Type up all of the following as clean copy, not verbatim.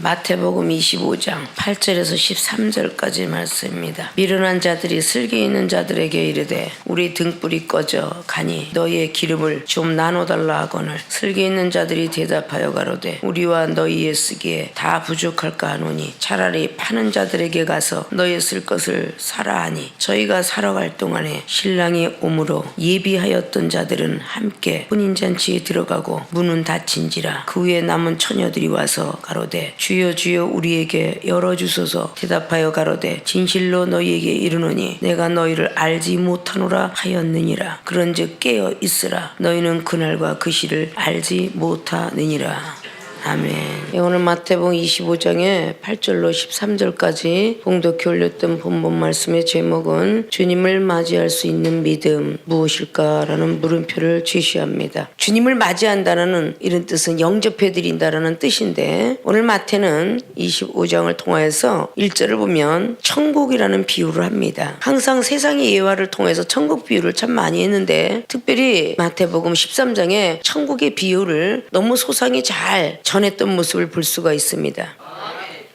마태복음 25장 8절에서 13절까지 말씀입니다. 미련한 자들이 슬기 있는 자들에게 이르되 우리 등불이 꺼져 가니 너희의 기름을 좀 나눠달라 하거늘 슬기 있는 자들이 대답하여 가로되 우리와 너희의 쓰기에 다 부족할까 하노니 차라리 파는 자들에게 가서 너희 쓸 것을 사라 하니 저희가 사러 갈 동안에 신랑이 오므로 예비하였던 자들은 함께 혼인잔치에 들어가고 문은 닫힌지라 그 후에 남은 처녀들이 와서 가로되 주여 주여 우리에게 열어주소서. 대답하여 가로되 진실로 너희에게 이르노니 내가 너희를 알지 못하노라 하였느니라. 그런즉 깨어 있으라. 너희는 그날과 그 시를 알지 못하느니라. 아멘. 오늘 마태복음 25장의 8절로 13절까지 봉독해 올렸던 본문 말씀의 제목은 주님을 맞이할 수 있는 믿음 무엇일까라는 물음표를 제시합니다. 주님을 맞이한다는 이런 뜻은 영접해드린다라는 뜻인데 오늘 마태는 25장을 통하여서 1절을 보면 천국이라는 비유를 합니다. 항상 세상의 예화를 통해서 천국 비유를 참 많이 했는데 특별히 마태복음 13장에 천국의 비유를 너무 소상히 잘 전했던 모습을 볼 수가 있습니다.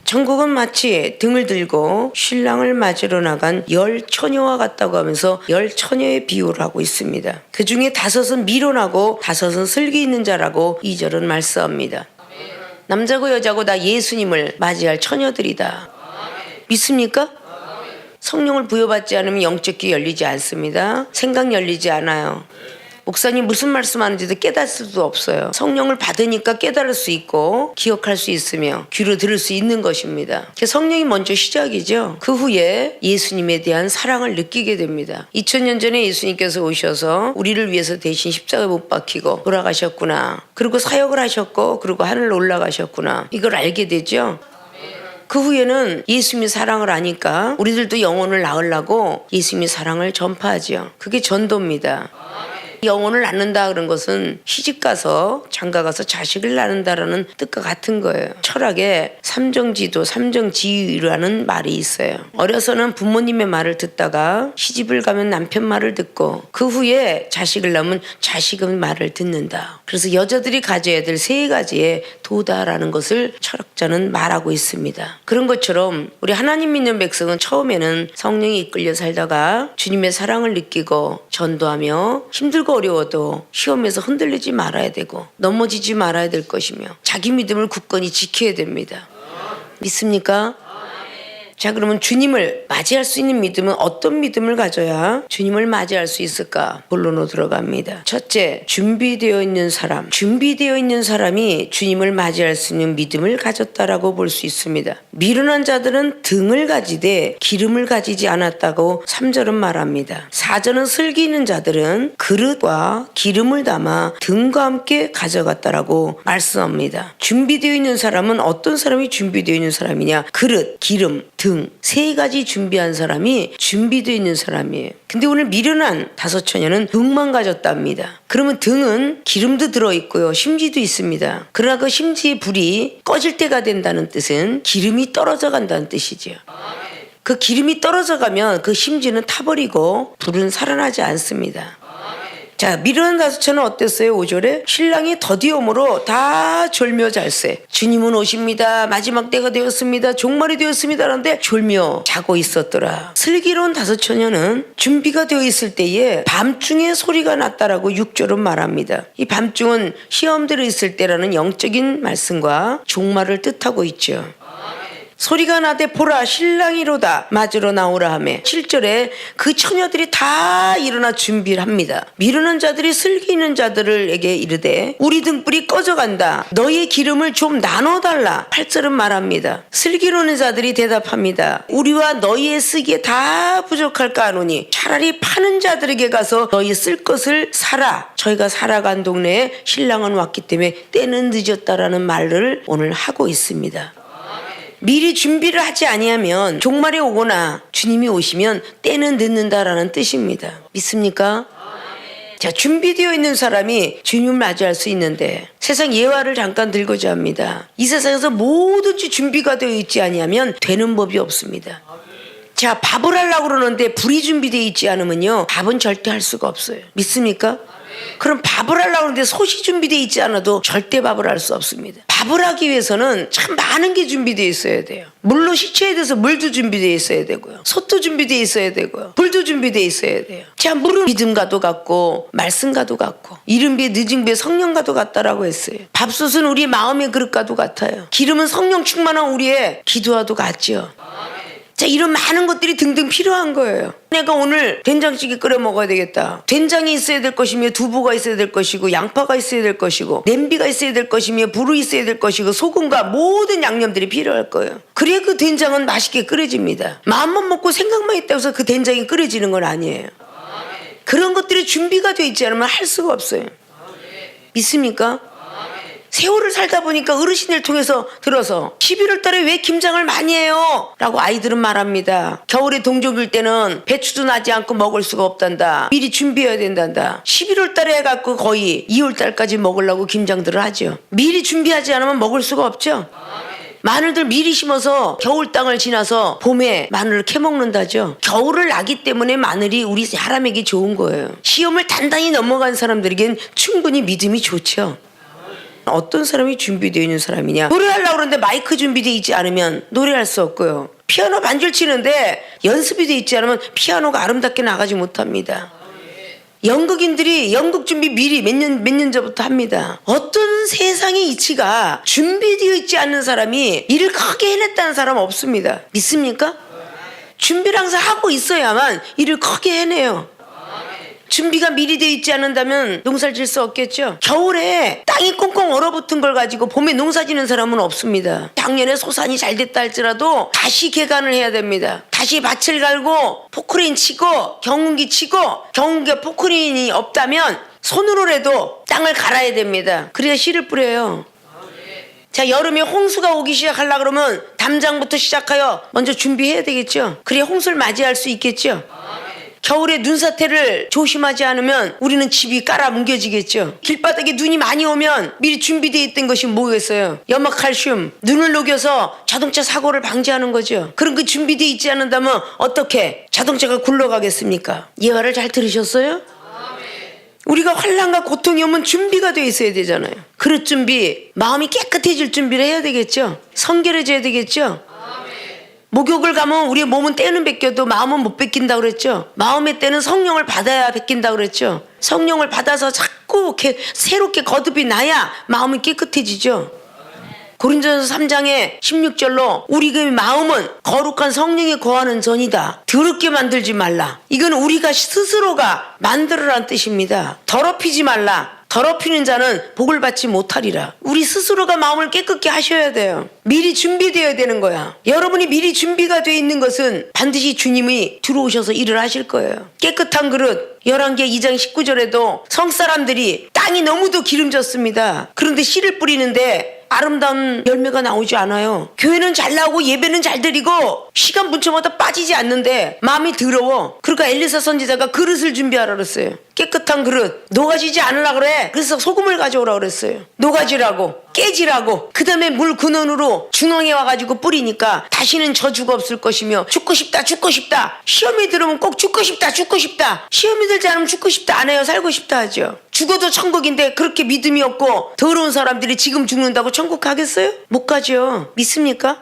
천국은 마치 등을 들고 신랑을 맞으러 나간 10처녀와 같다고 하면서 10처녀의 비유를 하고 있습니다. 그 중에 5은 미련하고 5은 슬기 있는 자라고 2절은 말씀합니다. 남자고 여자고 다 예수님을 맞이할 처녀들이다. 믿습니까? 성령을 부여받지 않으면 영적 귀 열리지 않습니다. 생각 열리지 않아요. 목사님 무슨 말씀하는지도 깨달을 수도 없어요. 성령을 받으니까 깨달을 수 있고 기억할 수 있으며 귀로 들을 수 있는 것입니다. 성령이 먼저 시작이죠. 그 후에 예수님에 대한 사랑을 느끼게 됩니다. 2000년 전에 예수님께서 오셔서 우리를 위해서 대신 십자가에 못 박히고 돌아가셨구나. 그리고 사역을 하셨고 그리고 하늘로 올라가셨구나. 이걸 알게 되죠. 그 후에는 예수님의 사랑을 아니까 우리들도 영혼을 낳으려고 예수님의 사랑을 전파하죠. 그게 전도입니다. 영혼을 낳는다 그런 것은 시집가서 장가가서 자식을 낳는다라는 뜻과 같은 거예요. 철학에 삼정지도 삼정지유라는 말이 있어요. 어려서는 부모님의 말을 듣다가 시집을 가면 남편 말을 듣고 그 후에 자식을 낳으면 자식의 말을 듣는다. 그래서 여자들이 가져야 될 3가지의 도다라는 것을 철학자는 말하고 있습니다. 그런 것처럼 우리 하나님 믿는 백성은 처음에는 성령이 이끌려 살다가 주님의 사랑을 느끼고 전도하며 힘들고 어려워도 시험에서 흔들리지 말아야 되고 넘어지지 말아야 될 것이며 자기 믿음을 굳건히 지켜야 됩니다. 믿습니까? 자, 그러면 주님을 맞이할 수 있는 믿음은 어떤 믿음을 가져야 주님을 맞이할 수 있을까? 본론으로 들어갑니다. 첫째, 준비되어 있는 사람. 준비되어 있는 사람이 주님을 맞이할 수 있는 믿음을 가졌다라고 볼 수 있습니다. 미련한 자들은 등을 가지되 기름을 가지지 않았다고 3절은 말합니다. 4절은 슬기 있는 자들은 그릇과 기름을 담아 등과 함께 가져갔다라고 말씀합니다. 준비되어 있는 사람은 어떤 사람이 준비되어 있는 사람이냐? 그릇, 기름, 등 3가지 준비한 사람이 준비되어 있는 사람이에요. 근데 오늘 미련한 5처녀는 등만 가졌답니다. 그러면 등은 기름도 들어있고요. 심지도 있습니다. 그러나 그 심지의 불이 꺼질 때가 된다는 뜻은 기름이 떨어져 간다는 뜻이죠. 그 기름이 떨어져 가면 그 심지는 타버리고 불은 살아나지 않습니다. 자, 미련한 5처는 어땠어요? 5절에 신랑이 더디옴으로 다 졸며 잘세. 주님은 오십니다. 마지막 때가 되었습니다. 종말이 되었습니다. 그런데 졸며 자고 있었더라. 슬기로운 5처녀는 준비가 되어 있을 때에 밤중에 소리가 났다라고 6절은 말합니다. 이 밤중은 시험 들어 있을 때라는 영적인 말씀과 종말을 뜻하고 있죠. 소리가 나되 보라 신랑이로다 맞으러 나오라 하며 7절에 그 처녀들이 다 일어나 준비를 합니다. 미루는 자들이 슬기 있는 자들에게 이르되 우리 등불이 꺼져간다. 너희의 기름을 좀 나눠달라. 8절은 말합니다. 슬기로운 자들이 대답합니다. 우리와 너희의 쓰기에 다 부족할까 하노니 차라리 파는 자들에게 가서 너희 쓸 것을 사라. 저희가 살아간 동네에 신랑은 왔기 때문에 때는 늦었다라는 말을 오늘 하고 있습니다. 미리 준비를 하지 아니하면 종말이 오거나 주님이 오시면 때는 늦는다라는 뜻입니다. 믿습니까? 자, 준비되어 있는 사람이 주님을 맞이할 수 있는데 세상 예화를 잠깐 들고자 합니다. 이 세상에서 뭐든지 준비가 되어 있지 아니하면 되는 법이 없습니다. 자, 밥을 하려고 그러는데 불이 준비되어 있지 않으면요 밥은 절대 할 수가 없어요. 믿습니까? 그럼 밥을 하려고 하는데 솥이 준비되어 있지 않아도 절대 밥을 할 수 없습니다. 밥을 하기 위해서는 참 많은 게 준비되어 있어야 돼요. 물로 식혀야 돼서 물도 준비되어 있어야 되고요. 솥도 준비되어 있어야 되고요. 불도 준비되어 있어야 돼요. 자, 물은 믿음과도 같고 말씀과도 같고 이른 비에 늦은 비에 성령과도 같다라고 했어요. 밥솥은 우리 마음의 그릇과도 같아요. 기름은 성령 충만한 우리의 기도와도 같죠. 자, 이런 많은 것들이 등등 필요한 거예요. 내가 오늘 된장찌개 끓여 먹어야 되겠다. 된장이 있어야 될 것이며 두부가 있어야 될 것이고 양파가 있어야 될 것이고 냄비가 있어야 될 것이며 불이 있어야 될 것이고 소금과 모든 양념들이 필요할 거예요. 그래야 그 된장은 맛있게 끓여집니다. 마음만 먹고 생각만 있다고 해서 그 된장이 끓여지는 건 아니에요. 그런 것들이 준비가 되어 있지 않으면 할 수가 없어요. 믿습니까? 세월을 살다 보니까 어르신을 통해서 들어서 11월 달에 왜 김장을 많이 해요? 라고 아이들은 말합니다. 겨울에 동족일 때는 배추도 나지 않고 먹을 수가 없단다. 미리 준비해야 된단다. 11월 달에 해갖고 거의 2월 달까지 먹으려고 김장들을 하죠. 미리 준비하지 않으면 먹을 수가 없죠. 마늘들 미리 심어서 겨울 땅을 지나서 봄에 마늘을 캐먹는다죠. 겨울을 나기 때문에 마늘이 우리 사람에게 좋은 거예요. 시험을 단단히 넘어간 사람들에겐 충분히 믿음이 좋죠. 어떤 사람이 준비되어 있는 사람이냐? 노래하려고 그러는데 마이크 준비되어 있지 않으면 노래할 수 없고요. 피아노 반줄 치는데 연습이 되어 있지 않으면 피아노가 아름답게 나가지 못합니다. 연극인들이 연극 준비 미리 몇 년 전부터 합니다. 어떤 세상의 이치가 준비되어 있지 않는 사람이 일을 크게 해냈다는 사람 없습니다. 믿습니까? 준비를 항상 하고 있어야만 일을 크게 해내요. 준비가 미리 되어 있지 않는다면 농사를 질 수 없겠죠. 겨울에 땅이 꽁꽁 얼어붙은 걸 가지고 봄에 농사 지는 사람은 없습니다. 작년에 소산이 잘 됐다 할지라도 다시 개간을 해야 됩니다. 다시 밭을 갈고 포크레인 치고 경운기 치고 경운기에 포크레인이 없다면 손으로라도 땅을 갈아야 됩니다. 그래야 씨를 뿌려요. 자, 여름에 홍수가 오기 시작하려고 그러면 담장부터 시작하여 먼저 준비해야 되겠죠. 그래야 홍수를 맞이할 수 있겠죠. 겨울에 눈사태를 조심하지 않으면 우리는 집이 깔아뭉개지겠죠. 길바닥에 눈이 많이 오면 미리 준비되어 있던 것이 뭐겠어요? 염화칼슘, 눈을 녹여서 자동차 사고를 방지하는 거죠. 그런 그 준비되어 있지 않는다면 어떻게 자동차가 굴러가겠습니까? 예화를 잘 들으셨어요? 우리가 환난과 고통이 오면 준비가 되어 있어야 되잖아요. 그릇 준비, 마음이 깨끗해질 준비를 해야 되겠죠. 성결해져야 되겠죠. 목욕을 가면 우리의 몸은 때는 뺏겨도 마음은 못 뺏긴다고 그랬죠. 마음의 때는 성령을 받아야 뺏긴다고 그랬죠. 성령을 받아서 자꾸 이렇게 새롭게 거듭이 나야 마음이 깨끗해지죠. 고린도전서 3장의 16절로 우리 그 마음은 거룩한 성령이 거하는 전이다. 더럽게 만들지 말라. 이건 우리가 스스로가 만들으라는 뜻입니다. 더럽히지 말라. 더럽히는 자는 복을 받지 못하리라. 우리 스스로가 마음을 깨끗게 하셔야 돼요. 미리 준비되어야 되는 거야. 여러분이 미리 준비가 되어 있는 것은 반드시 주님이 들어오셔서 일을 하실 거예요. 깨끗한 그릇 열왕기하 2장 19절에도 성사람들이 땅이 너무도 기름졌습니다. 그런데 씨를 뿌리는데 아름다운 열매가 나오지 않아요. 교회는 잘 나오고 예배는 잘 드리고 시간 분초마다 빠지지 않는데 마음이 더러워. 그러니까 엘리사 선지자가 그릇을 준비하라 그랬어요. 깨끗한 그릇. 녹아지지 않으려고 그래. 그래서 소금을 가져오라 그랬어요. 녹아지라고 깨지라고. 그 다음에 물 근원으로 중앙에 와가지고 뿌리니까 다시는 저주가 없을 것이며 죽고 싶다 죽고 싶다. 시험이 들으면 꼭 죽고 싶다 죽고 싶다. 시험이 들지 않으면 죽고 싶다 안 해요. 살고 싶다 하죠. 죽어도 천국인데 그렇게 믿음이 없고 더러운 사람들이 지금 죽는다고 천국 가겠어요? 못 가죠. 믿습니까?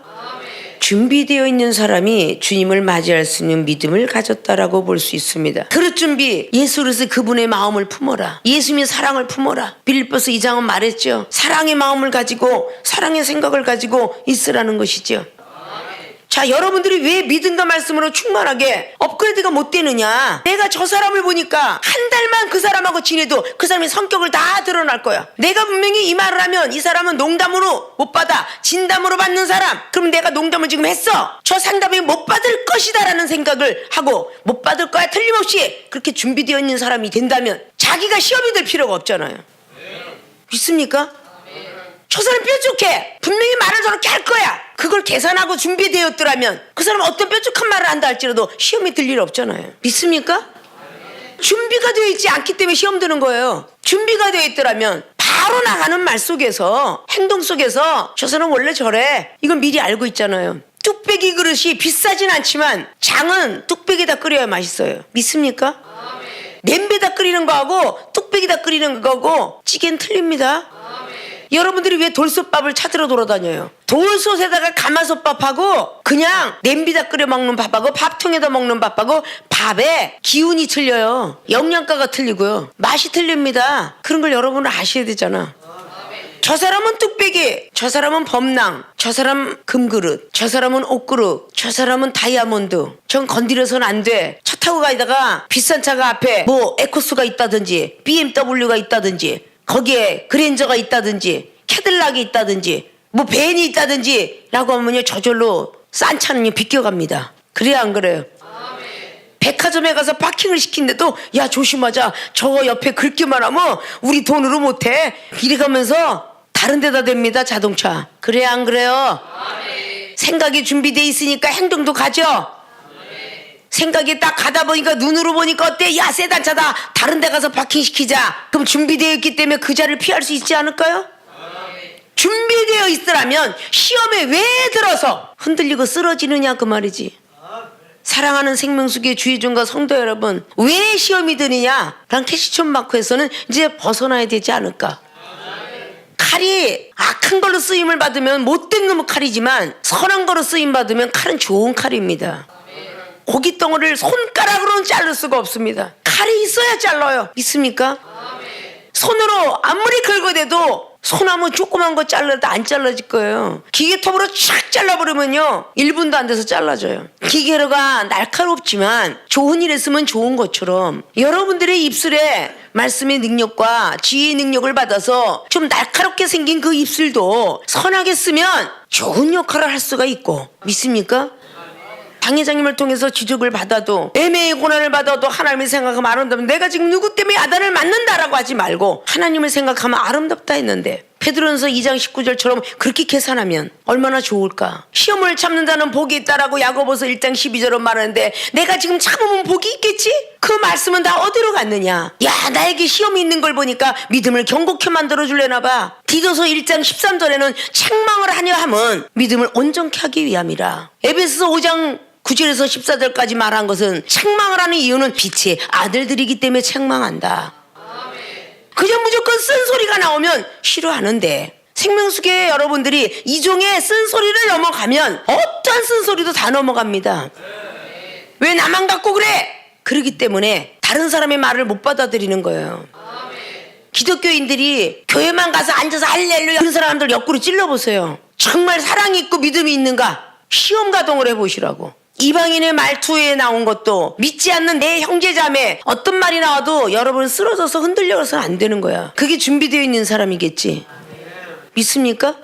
준비되어 있는 사람이 주님을 맞이할 수 있는 믿음을 가졌다라고 볼 수 있습니다. 그릇 준비, 예수 그리스도 그분의 마음을 품어라. 예수님의 사랑을 품어라. 빌립보서 2장은 말했죠. 사랑의 마음을 가지고 사랑의 생각을 가지고 있으라는 것이죠. 자, 여러분들이 왜 믿음과 말씀으로 충만하게 업그레이드가 못 되느냐? 내가 저 사람을 보니까 한 달만 그 사람하고 지내도 그 사람의 성격을 다 드러날 거야. 내가 분명히 이 말을 하면 이 사람은 농담으로 못 받아 진담으로 받는 사람. 그럼 내가 농담을 지금 했어. 저 상담이 못 받을 것이다 라는 생각을 하고 못 받을 거야 틀림없이 그렇게 준비되어 있는 사람이 된다면 자기가 시험이 될 필요가 없잖아요. 믿습니까? 저 사람 뾰족해. 분명히 말을 저렇게 할 거야. 그걸 계산하고 준비되었더라면 그 사람은 어떤 뾰족한 말을 한다 할지라도 시험이 들 일 없잖아요. 믿습니까? 준비가 되어 있지 않기 때문에 시험 드는 거예요. 준비가 되어 있더라면 바로 나가는 말 속에서 행동 속에서 저 사람 원래 저래. 이건 미리 알고 있잖아요. 뚝배기 그릇이 비싸진 않지만 장은 뚝배기에다 끓여야 맛있어요. 믿습니까? 냄비에다 끓이는 거하고 뚝배기다 끓이는 거하고 찌개는 틀립니다. 여러분들이 왜 돌솥밥을 찾으러 돌아다녀요? 돌솥에다가 가마솥밥하고 그냥 냄비다 끓여 먹는 밥하고 밥통에다 먹는 밥하고 밥에 기운이 틀려요. 영양가가 틀리고요. 맛이 틀립니다. 그런 걸 여러분은 아셔야 되잖아. 저 사람은 뚝배기, 저 사람은 범랑, 저 사람 금그릇, 저 사람은 옷그릇, 저 사람은 다이아몬드. 전 건드려서는 안 돼. 차 타고 가다가 비싼 차가 앞에 뭐 에코스가 있다든지 BMW가 있다든지 거기에 그랜저가 있다든지 캐딜락이 있다든지 뭐 벤이 있다든지 라고 하면요 저절로 싼 차는요 비껴갑니다. 그래야 안 그래요? 백화점에 가서 파킹을 시킨데도 야 조심하자 저거 옆에 긁기만 하면 우리 돈으로 못해 이래가면서 다른 데다 댑니다 자동차. 그래야 안 그래요? 생각이 준비돼 있으니까 행동도 가죠. 생각이 딱 가다 보니까 눈으로 보니까 어때? 야 세단차다 다른 데 가서 파킹시키자. 그럼 준비되어 있기 때문에 그 자리를 피할 수 있지 않을까요? 준비되어 있으라면 시험에 왜 들어서 흔들리고 쓰러지느냐 그 말이지. 사랑하는 생명수계 주의종과 성도 여러분, 왜 시험이 드느냐 라는 캐시촌 마크에서는 이제 벗어나야 되지 않을까. 칼이 악한 걸로 쓰임을 받으면 못된 놈의 칼이지만 선한 걸로 쓰임 받으면 칼은 좋은 칼입니다. 고기 덩어리를 손가락으로는 자를 수가 없습니다. 칼이 있어야 잘라요. 믿습니까? 손으로 아무리 긁어대도 소나무 조그만 거 잘라도 안 잘라질 거예요. 기계톱으로 촥 잘라버리면요 1분도 안 돼서 잘라져요. 기계로가 날카롭지만 좋은 일 했으면 좋은 것처럼 여러분들의 입술에 말씀의 능력과 지혜의 능력을 받아서 좀 날카롭게 생긴 그 입술도 선하게 쓰면 좋은 역할을 할 수가 있고. 믿습니까? 당회장님을 통해서 지적을 받아도 애매의 고난을 받아도 하나님을 생각하면 아름답다. 내가 지금 누구 때문에 야단을 맞는다라고 하지 말고 하나님을 생각하면 아름답다 했는데 베드로전서 2장 19절처럼 그렇게 계산하면 얼마나 좋을까. 시험을 참는다는 복이 있다라고 야고보서 1장 12절은 말하는데 내가 지금 참으면 복이 있겠지? 그 말씀은 다 어디로 갔느냐. 야 나에게 시험이 있는 걸 보니까 믿음을 경고케 만들어줄래나 봐. 디도서 1장 13절에는 책망을 하려 함은 믿음을 온전케 하기 위함이라. 에베소서 5장 9절에서 14절까지 말한 것은 책망을 하는 이유는 빛의 아들들이기 때문에 책망한다. 그냥 무조건 쓴소리가 나오면 싫어하는데 생명수계의 여러분들이 이종의 쓴소리를 넘어가면 어떠한 쓴소리도 다 넘어갑니다. 왜 나만 갖고 그래? 그러기 때문에 다른 사람의 말을 못 받아들이는 거예요. 기독교인들이 교회만 가서 앉아서 할렐루야 그런 사람들 옆구리 찔러보세요. 정말 사랑이 있고 믿음이 있는가? 시험 가동을 해보시라고. 이방인의 말투에 나온 것도 믿지 않는 내 형제자매 어떤 말이 나와도 여러분 쓰러져서 흔들려서는 안 되는 거야. 그게 준비되어 있는 사람이겠지. 믿습니까?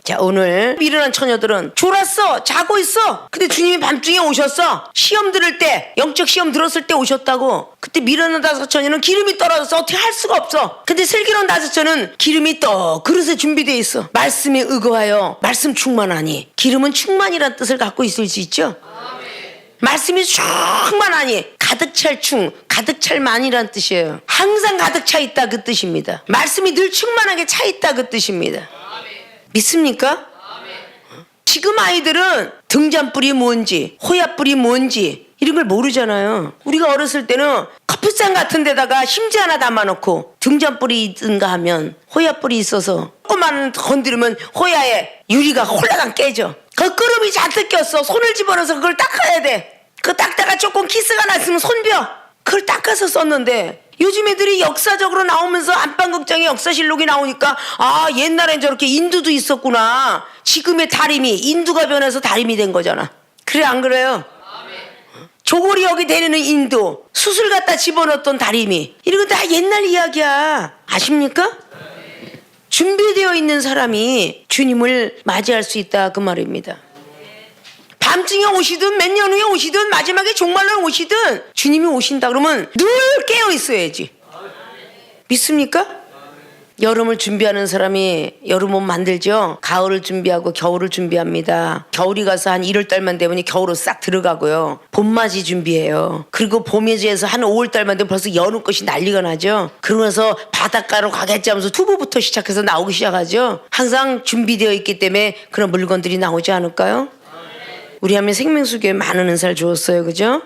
자 오늘 미련한 처녀들은 졸았어 자고 있어. 근데 주님이 밤중에 오셨어. 시험 들을 때 영적 시험 들었을 때 오셨다고. 그때 미련한 다섯 처녀는 기름이 떨어져서 어떻게 할 수가 없어. 근데 슬기로운 다섯 처녀는 기름이 떠 그릇에 준비되어 있어. 말씀에 의거하여 말씀 충만하니. 기름은 충만이란 뜻을 갖고 있을 수 있죠. 말씀이 충만하니 가득 찰 가득 찰 만이란 뜻이에요. 항상 가득 차 있다 그 뜻입니다. 말씀이 늘 충만하게 차 있다 그 뜻입니다. 믿습니까? 지금 아이들은 등잔불이 뭔지 호야불이 뭔지 이런 걸 모르잖아요. 우리가 어렸을 때는 커피잔 같은 데다가 심지 하나 담아놓고 등잔불이 있든가 하면 호야불이 있어서 조금만 건드리면 호야에 유리가 홀라당 깨져. 그 끄름이 잔뜩 꼈어. 손을 집어넣어서 그걸 닦아야 돼. 그 닦다가 조금 키스가 났으면 손벼. 그걸 닦아서 썼는데 요즘 애들이 역사적으로 나오면서 안방극장에 역사실록이 나오니까 아 옛날엔 저렇게 인두도 있었구나. 지금의 다림이 인두가 변해서 다림이 된 거잖아. 그래 안 그래요? 조골이 여기 데리는 인두 수술 갖다 집어넣었던 다림이 이런 거 다 옛날 이야기야. 아십니까? 준비되어 있는 사람이 주님을 맞이할 수 있다 그 말입니다. 밤중에 오시든 몇 년 후에 오시든 마지막에 종말로 오시든 주님이 오신다 그러면 늘 깨어 있어야지. 믿습니까? 여름을 준비하는 사람이 여름 옷 만들죠. 가을을 준비하고 겨울을 준비합니다. 겨울이 가서 한 1월달만 되면 겨울옷 싹 들어가고요. 봄맞이 준비해요. 그리고 봄맞이에서 한 5월달만 되면 벌써 여름 것이 난리가 나죠. 그러면서 바닷가로 가겠지 하면서 투부부터 시작해서 나오기 시작하죠. 항상 준비되어 있기 때문에 그런 물건들이 나오지 않을까요? 우리 하면 생명수교에 많은 은사를 주었어요. 그죠?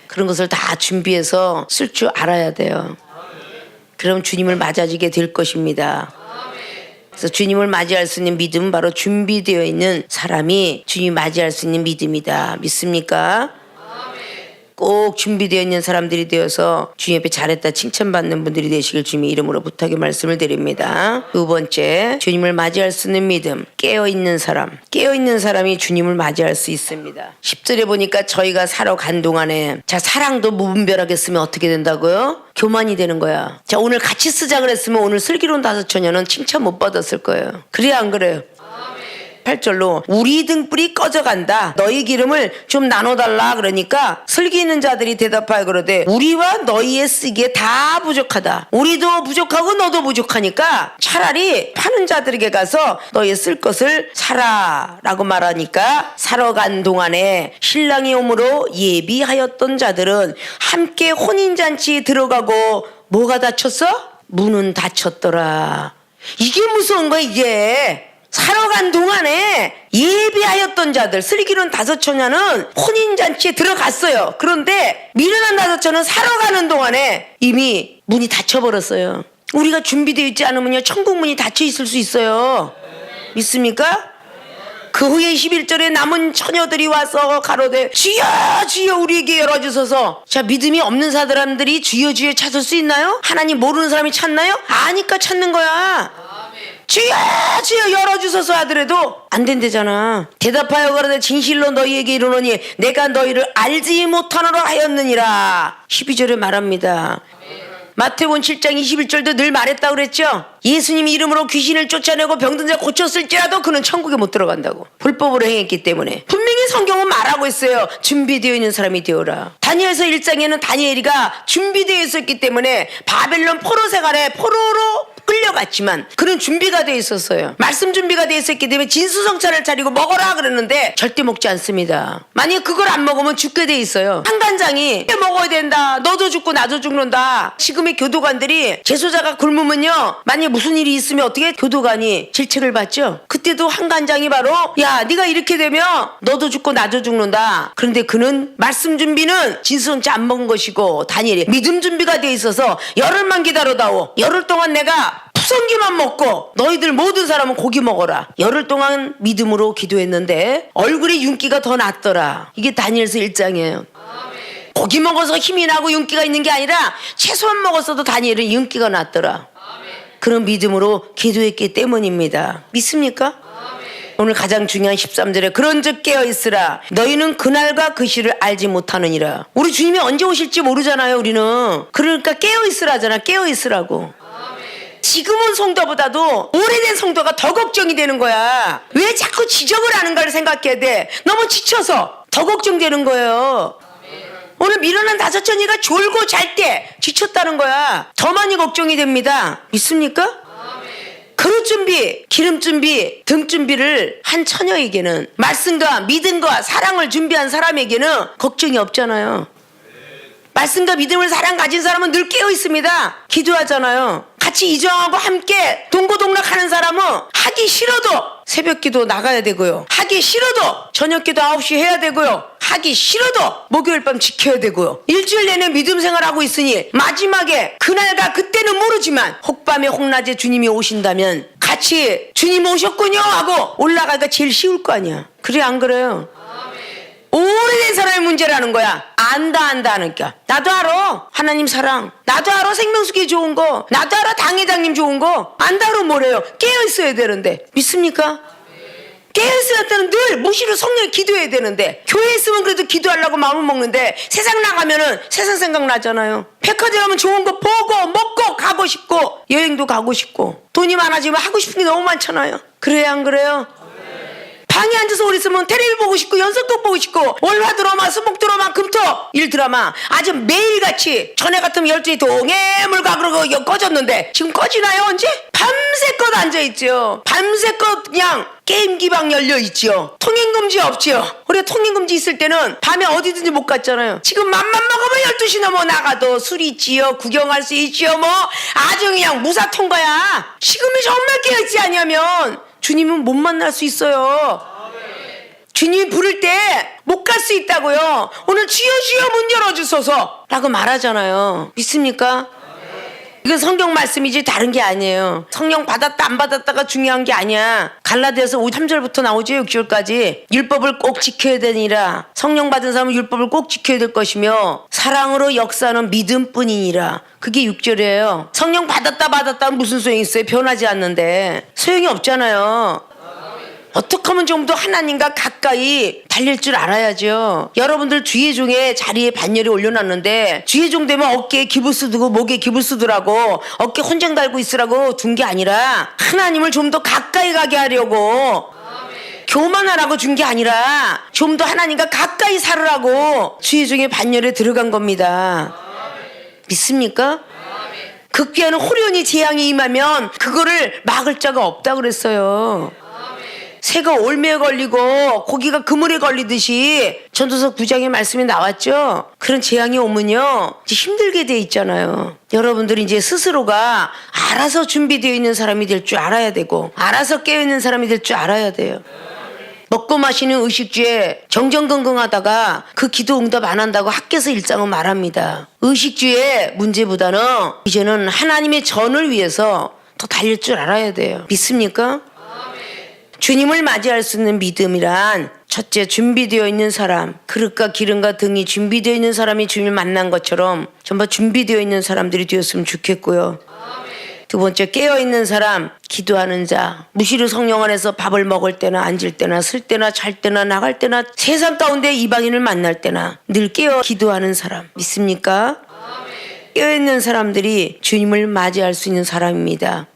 그런 것을 다 준비해서 쓸 줄 알아야 돼요. 그럼 주님을 맞아지게 될 것입니다. 그래서 주님을 맞이할 수 있는 믿음은 바로 준비되어 있는 사람이 주님 맞이할 수 있는 믿음이다. 믿습니까? 꼭 준비되어 있는 사람들이 되어서 주님 앞에 잘했다 칭찬받는 분들이 되시길 주님의 이름으로 부탁의 말씀을 드립니다. 두 번째, 주님을 맞이할 수 있는 믿음. 깨어있는 사람. 깨어있는 사람이 주님을 맞이할 수 있습니다. 10절에 보니까 저희가 살아간 동안에 자 사랑도 무분별하게 쓰면 어떻게 된다고요? 교만이 되는 거야. 자 오늘 같이 쓰자 그랬으면 오늘 슬기로운 다섯처녀는 칭찬 못 받았을 거예요. 그래야 안 그래요? 8절로 우리 등불이 꺼져간다. 너희 기름을 좀 나눠달라. 그러니까 슬기 있는 자들이 대답하여 그러되 우리와 너희의 쓰기에 다 부족하다. 우리도 부족하고 너도 부족하니까 차라리 파는 자들에게 가서 너희 쓸 것을 사라 라고 말하니까 사러 간 동안에 신랑이 오므로 예비하였던 자들은 함께 혼인잔치에 들어가고 뭐가 닫혔어? 문은 닫혔더라. 이게 무서운 거야 이게. 사러 간 동안에 예비하였던 자들 슬기로운 다섯처녀는 혼인잔치에 들어갔어요. 그런데 미련한 다섯처녀는 사러 가는 동안에 이미 문이 닫혀버렸어요. 우리가 준비되어 있지 않으면요 천국 문이 닫혀 있을 수 있어요. 믿습니까? 그 후에 11절에 남은 처녀들이 와서 가로되 주여 주여 우리에게 열어주소서. 자 믿음이 없는 사람들이 주여 주여 찾을 수 있나요? 하나님 모르는 사람이 찾나요? 아니까 찾는 거야. 주여 주여 열어주소서 하더라도 안 된대잖아. 대답하여 가로되 진실로 너희에게 이르노니 내가 너희를 알지 못하노라 하였느니라. 12절에 말합니다. 마태복음 7장 21절도 늘 말했다고 그랬죠. 예수님 이름으로 귀신을 쫓아내고 병든 자 고쳤을지라도 그는 천국에 못 들어간다고. 불법으로 행했기 때문에. 분명히 성경은 말하고 있어요. 준비되어 있는 사람이 되어라. 다니엘서 1장에는 다니엘이가 준비되어 있었기 때문에 바벨론 포로 생활에 포로로 끌려갔지만 그는 준비가 되어 있었어요. 말씀 준비가 되어 있었기 때문에 진수성찬을 차리고 먹어라 그랬는데 절대 먹지 않습니다. 만약 그걸 안 먹으면 죽게 돼 있어요. 한간장이 먹어야 된다. 너도 죽고 나도 죽는다. 지금의 교도관들이 재소자가 굶으면요 만약 무슨 일이 있으면 어떻게 교도관이 질책을 받죠. 그때도 한간장이 바로 야 네가 이렇게 되면 너도 죽고 나도 죽는다. 그런데 그는 말씀 준비는 진수성찬 안 먹은 것이고 다니엘이 믿음 준비가 되어 있어서 열흘만 기다려다오. 열흘 동안 내가 푸성기만 먹고 너희들 모든 사람은 고기 먹어라. 열흘 동안 믿음으로 기도했는데 얼굴에 윤기가 더 났더라. 이게 다니엘서 1장이에요. 고기 먹어서 힘이 나고 윤기가 있는 게 아니라 채소만 먹었어도 다니엘은 윤기가 났더라. 그런 믿음으로 기도했기 때문입니다. 믿습니까? 오늘 가장 중요한 13절에 그런즉 깨어있으라. 너희는 그날과 그 시를 알지 못하느니라. 우리 주님이 언제 오실지 모르잖아요. 우리는. 그러니까 깨어있으라잖아. 깨어있으라고. 지금은 성도보다도 오래된 성도가 더 걱정이 되는 거야. 왜 자꾸 지적을 하는가를 생각해야 돼. 너무 지쳐서 더 걱정되는 거예요. 오늘 미련한 다섯처녀가 졸고 잘 때 지쳤다는 거야. 더 많이 걱정이 됩니다. 믿습니까? 그릇 준비, 기름 준비, 등 준비를 한 처녀에게는 말씀과 믿음과 사랑을 준비한 사람에게는 걱정이 없잖아요. 말씀과 믿음을 사랑 가진 사람은 늘 깨어 있습니다. 기도하잖아요. 같이 이정하고 함께 동고동락하는 사람은 하기 싫어도 새벽기도 나가야 되고요. 하기 싫어도 저녁기도 9시 해야 되고요. 하기 싫어도 목요일 밤 지켜야 되고요. 일주일 내내 믿음 생활하고 있으니 마지막에 그날과 그때는 모르지만 혹밤에 혹낮에 주님이 오신다면 같이 주님 오셨군요 하고 올라가기가 제일 쉬울 거 아니야. 그래 안 그래요? 오래된 사람의 문제라는 거야. 안다 하니까. 나도 알아. 하나님 사랑. 나도 알아. 생명수기 좋은 거. 나도 알아. 당회장님 좋은 거. 안다로 뭐래요. 깨어있어야 되는데. 믿습니까? 깨어있어야 때는 늘 무시로 성령을 기도해야 되는데 교회에 있으면 그래도 기도하려고 마음을 먹는데 세상 나가면은 세상 생각 나잖아요. 백화점 가면 좋은 거 보고 먹고 가고 싶고 여행도 가고 싶고 돈이 많아지면 하고 싶은 게 너무 많잖아요. 그래요 안 그래요? 방에 앉아서 오래 있으면 텔레비 보고 싶고 연속극 보고 싶고 월화 드라마 수목 드라마 금토 일 드라마 아주 매일같이 전에 같으면 12시에 동해물가 그러고 꺼졌는데 지금 꺼지나요 언제? 밤새껏 앉아있죠. 밤새껏 그냥 게임기방 열려있죠. 통행금지 없죠. 우리가 통행금지 있을 때는 밤에 어디든지 못 갔잖아요. 지금 맘만 먹으면 12시 넘어 나가도 술 있지요. 구경할 수 있지요. 뭐 아주 그냥 무사통과야. 지금이 정말 깨어있지 않냐면 주님은 못 만날 수 있어요. 주님이 부를 때 못 갈 수 있다고요. 오늘 주여 주여 문 열어주소서 라고 말하잖아요. 믿습니까? 이건 성경 말씀이지 다른 게 아니에요. 성령 받았다 안 받았다가 중요한 게 아니야. 갈라디아서 3절부터 나오죠. 6절까지. 율법을 꼭 지켜야 되니라. 성령 받은 사람은 율법을 꼭 지켜야 될 것이며 사랑으로 역사하는 믿음뿐이니라. 그게 6절이에요. 성령 받았다 무슨 소용이 있어요? 변하지 않는데. 소용이 없잖아요. 어떻게 하면 좀 더 하나님과 가까이 달릴 줄 알아야죠. 여러분들 주의 종의 자리에 반열에 올려놨는데 주의 종 되면 어깨에 기부스 두고 목에 기부스 두라고 어깨 혼장 달고 있으라고 둔 게 아니라 하나님을 좀 더 가까이 가게 하려고 교만하라고 준 게 아니라 좀 더 하나님과 가까이 살으라고 주의 종의 반열에 들어간 겁니다. 믿습니까? 극비하는 호련히 재앙이 임하면 그거를 막을 자가 없다 그랬어요. 새가 올매에 걸리고 고기가 그물에 걸리듯이 전도서 9장의 말씀이 나왔죠. 그런 재앙이 오면요 이제 힘들게 돼 있잖아요. 여러분들이 이제 스스로가 알아서 준비되어 있는 사람이 될 줄 알아야 되고 알아서 깨어있는 사람이 될 줄 알아야 돼요. 먹고 마시는 의식주에 정정건건하다가 그 기도 응답 안 한다고 학교에서 일장은 말합니다. 의식주의 문제보다는 이제는 하나님의 전을 위해서 더 달릴 줄 알아야 돼요. 믿습니까? 주님을 맞이할 수 있는 믿음이란 첫째 준비되어 있는 사람, 그릇과 기름과 등이 준비되어 있는 사람이 주님을 만난 것처럼 전부 준비되어 있는 사람들이 되었으면 좋겠고요. 두 번째 깨어있는 사람, 기도하는 자, 무시로 성령 안에서 밥을 먹을 때나 앉을 때나 쓸 때나 잘 때나 나갈 때나 세상 가운데 이방인을 만날 때나 늘 깨어 기도하는 사람 믿습니까? 깨어있는 사람들이 주님을 맞이할 수 있는 사람입니다.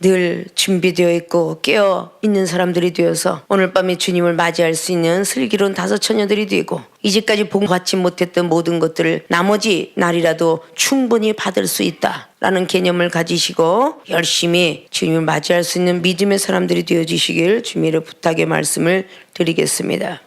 늘 준비되어 있고 깨어 있는 사람들이 되어서 오늘 밤에 주님을 맞이할 수 있는 슬기로운 다섯 처녀들이 되고 이제까지 받지 못했던 모든 것들을 나머지 날이라도 충분히 받을 수 있다라는 개념을 가지시고 열심히 주님을 맞이할 수 있는 믿음의 사람들이 되어주시길 주님의 부탁의 말씀을 드리겠습니다.